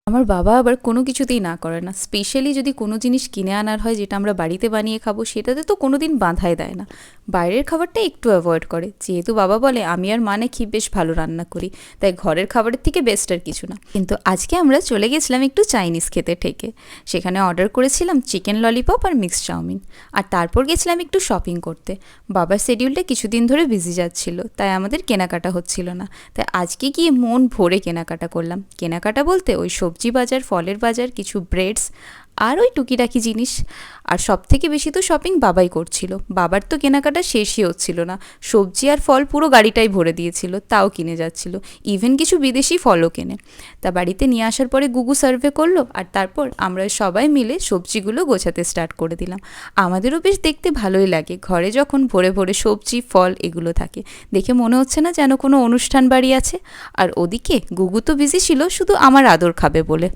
আমার বাবা আবার কোনো কিছুতেই না করে না। স্পেশালি যদি কোনো জিনিস কিনে আনার হয় যেটা আমরা বাড়িতে বানিয়ে খাবো, সেটাতে তো কোনো দিন বাধাই দেয় না। বাইরের খাবারটা একটু অ্যাভয়েড করে, যেহেতু বাবা বলে আমি আর মা নাকি বেশ ভালো রান্না করি, তাই ঘরের খাবারের থেকে বেস্ট আর কিছু না। কিন্তু আজকে আমরা চলে গেছিলাম একটু চাইনিজ খেতে ঠেকে। সেখানে অর্ডার করেছিলাম চিকেন ললিপপ আর মিক্সড চাউমিন, আর তারপর গেছিলাম একটু শপিং করতে। বাবার শিডিউলটা কিছুদিন ধরে বিজি যাচ্ছিল, তাই আমাদের কেনাকাটা হচ্ছিল না। তাই আজকে গিয়ে মন ভরে কেনাকাটা করলাম। কেনাকাটা বলতে ওই সবজি বাজার, ফলের বাজার, কিছু ব্রেডস আর ওই টুকিটাকি জিনিস। আর সব থেকে বেশি তো শপিং বাবাই করছিল। বাবার তো কেনাকাটা শেষই হচ্ছিল না। সবজি আর ফল পুরো গাড়িটাই ভরে দিয়েছিল, তাও কিনে যাচ্ছিল। ইভেন কিছু বিদেশি ফলও কেনে। তা বাড়িতে নিয়ে আসার পরে গুগু সার্ভে করলো, আর তারপর আমরা সবাই মিলে সবজিগুলো গোছাতে স্টার্ট করে দিলাম। আমাদেরও বেশ দেখতে ভালোই লাগে ঘরে যখন ভরে ভরে সবজি, ফল এগুলো থাকে। দেখে মনে হচ্ছে না যেন কোনো অনুষ্ঠান বাড়ি আছে। আর ওদিকে গুগু তো বিজি ছিল শুধু আমার আদর খাবে বলে।